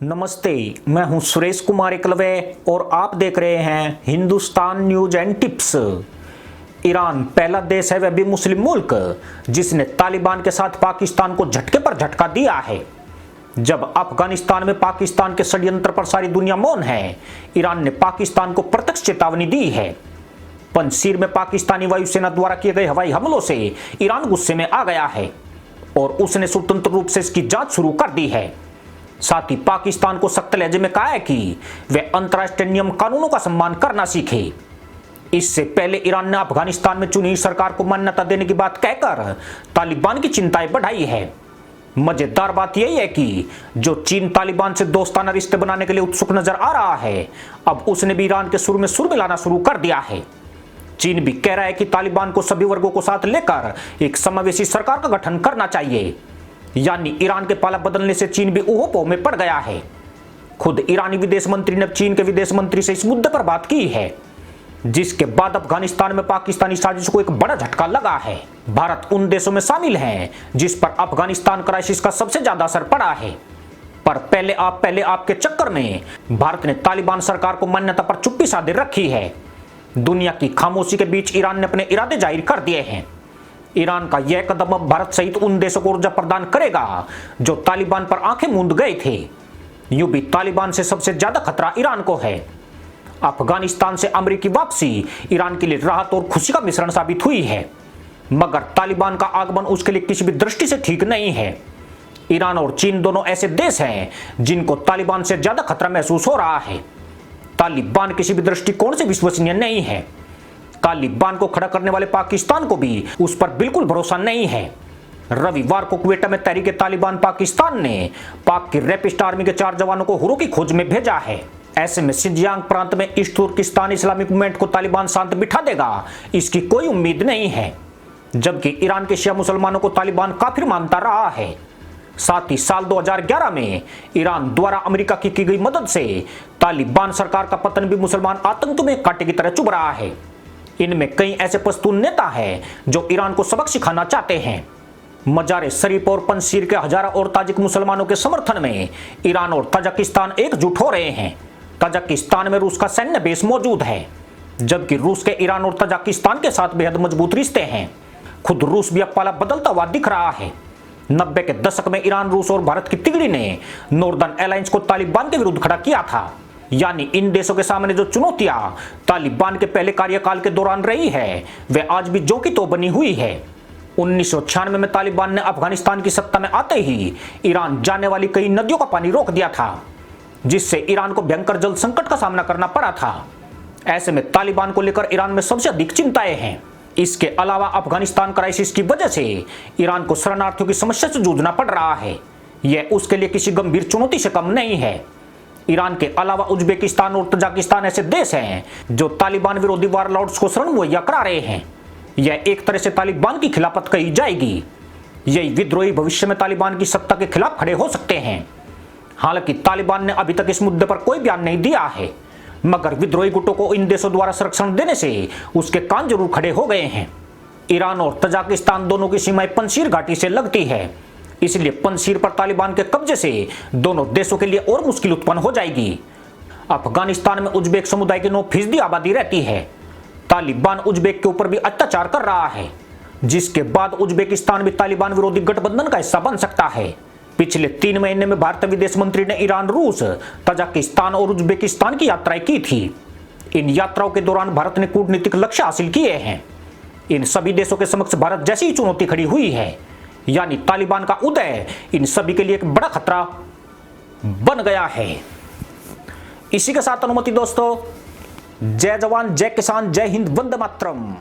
नमस्ते, मैं हूं सुरेश कुमार एकलवे और आप देख रहे हैं Hindustan news and tips. Iran पहला देश है, वह भी मुस्लिम मुल्क, जिसने तालिबान के साथ पाकिस्तान को झटके पर झटका दिया है। जब अफगानिस्तान में पाकिस्तान के षड्यंत्र पर सारी दुनिया मौन है, ईरान ने पाकिस्तान को प्रत्यक्ष चेतावनी दी है। पंजशीर में पाकिस्तानी वायुसेना द्वारा किए गए हवाई हमलों से ईरान गुस्से में आ गया है और उसने स्वतंत्र रूप से इसकी जांच शुरू कर दी है। साथ ही पाकिस्तान को सख्त लहजे में कहा है कि वे अंतर्राष्ट्रीय नियम कानूनों का सम्मान करना सीखे। इससे पहले ईरान ने अफगानिस्तान में चुनी सरकार को मान्यता देने की बात कहकर तालिबान की चिंताएं बढ़ाई है। मजेदार बात यही है कि जो चीन तालिबान से दोस्ताना रिश्ते बनाने के लिए उत्सुक नजर आ रहा है, अब उसने भी ईरान के सुर में सुर मिलाना शुरू कर दिया है। चीन भी कह रहा है कि तालिबान को सभी वर्गों को साथ लेकर एक समावेशी सरकार का गठन करना चाहिए। यानी ईरान के पाला बदलने से चीन भी ऊहोपोह में पड़ गया है। खुद ईरानी विदेश मंत्री ने चीन के विदेश मंत्री से इस मुद्दे पर बात की है, जिसके बाद अफगानिस्तान में पाकिस्तानी साजिश को एक बड़ा झटका लगा है। भारत उन देशों में शामिल है जिस पर अफगानिस्तान क्राइसिस का सबसे ज्यादा असर पड़ा है। पर पहले आपके चक्कर में भारत ने तालिबान सरकार को मान्यता पर चुप्पी साधे रखी है। दुनिया की खामोशी के बीच ईरान ने अपने इरादे जाहिर कर दिए हैं। ईरान का यह कदम अब भारत सहित उन देशों को ऊर्जा प्रदान करेगा जो तालिबान पर आंखें मूंद गए थे। यूं भी तालिबान से सबसे ज्यादा खतरा ईरान को है। अफगानिस्तान से अमेरिकी वापसी ईरान के लिए राहत और खुशी का मिश्रण साबित हुई है, मगर तालिबान का आगमन उसके लिए किसी भी दृष्टि से ठीक नहीं है। ईरान और चीन दोनों ऐसे देश हैं जिनको तालिबान से ज्यादा खतरा महसूस हो रहा है। तालिबान किसी भी दृष्टिकोण से विश्वसनीय नहीं है। तालिबान को खड़ा करने वाले पाकिस्तान को भी उस पर बिल्कुल भरोसा नहीं है। रविवार को क्वेटा में तहरीके तालिबान पाकिस्तान ने पाक की रैपिस्ट आर्मी के 4 जवानों को हुरों की खोज में भेजा है। ऐसे में सिंजियांग प्रांत में ईस्ट तुर्किस्तान इस्लामिक मूवमेंट को तालिबान शांत बिठा देगा, इसकी कोई उम्मीद नहीं है। जबकि ईरान के शिया मुसलमानों को तालिबान काफिर मानता रहा है। साथ ही साल 2011 में ईरान द्वारा अमेरिका की गई मदद से तालिबान सरकार का पतन भी मुसलमान आतंक में कांटे की तरह चुभ रहा है। इनमें कई ऐसे पश्तून नेता हैं जो ईरान को सबक सिखाना चाहते हैं। मजार शरीफ और पंजशीर के हजारों और ताजिक मुसलमानों के समर्थन में ईरान और तजाकिस्तान एकजुट हो रहे हैं। तजाकिस्तान में रूस का सैन्य बेस मौजूद है, जबकि रूस के ईरान और तजाकिस्तान के साथ बेहद मजबूत रिश्ते हैं। खुद रूस भी अब पाला बदलता हुआ दिख रहा है। 90 के दशक में ईरान, रूस और भारत की तिगड़ी ने नॉर्दर्न अलायंस को तालिबान के विरुद्ध खड़ा किया था। यानी इन देशों के सामने जो चुनौतियां तालिबान के पहले कार्यकाल के दौरान रही है, वह आज भी जो की तो बनी हुई है। 1996 में तालिबान ने अफगानिस्तान की सत्ता में आते ही ईरान जाने वाली कई नदियों का पानी रोक दिया था, जिससे ईरान को भयंकर जल संकट का सामना करना पड़ा था। ऐसे में तालिबान को लेकर ईरान में सबसे अधिक चिंताएं हैं। इसके अलावा अफगानिस्तान क्राइसिस की वजह से ईरान को शरणार्थियों की समस्या से जूझना पड़ रहा है। यह उसके लिए किसी गंभीर चुनौती से कम नहीं है। ईरान के अलावा उज्बेकिस्तान और तजाकिस्तान ऐसे देश हैं जो तालिबान विरोधी वारलॉर्ड्स को शरण मुहैया करा रहे हैं। यह एक तरह से तालिबान की खिलाफत कही जाएगी। यही विद्रोही भविष्य में तालिबान की सत्ता के खिलाफ खड़े हो सकते हैं। हालांकि तालिबान ने अभी तक इस मुद्दे पर कोई बयान नहीं दिया है, मगर विद्रोही गुटों को इन देशों द्वारा संरक्षण देने से उसके कान जरूर खड़े हो गए हैं। ईरान और तजाकिस्तान दोनों की सीमाएं पंजशीर घाटी से लगती है, इसलिए पंजशीर पर तालिबान के कब्जे से दोनों देशों के लिए और मुश्किल उत्पन्न हो जाएगी। अफगानिस्तान में उज्बेक समुदाय की 9% आबादी रहती है। तालिबान उज्बेक के ऊपर भी अत्याचार कर रहा है, जिसके बाद उज्बेकिस्तान भी तालिबान विरोधी गठबंधन का हिस्सा बन सकता है। पिछले 3 महीने में भारतीय विदेश मंत्री ने ईरान, रूस, तजाकिस्तान और उज्बेकिस्तान की यात्राएं की थी। इन यात्राओं के दौरान भारत ने कूटनीतिक लक्ष्य हासिल किए हैं। इन सभी देशों के समक्ष भारत जैसी ही चुनौती खड़ी हुई है, यानी तालिबान का उदय इन सभी के लिए एक बड़ा खतरा बन गया है। इसी के साथ अनुमति दोस्तों, जय जवान, जय किसान, जय हिंद, वंदे मातरम।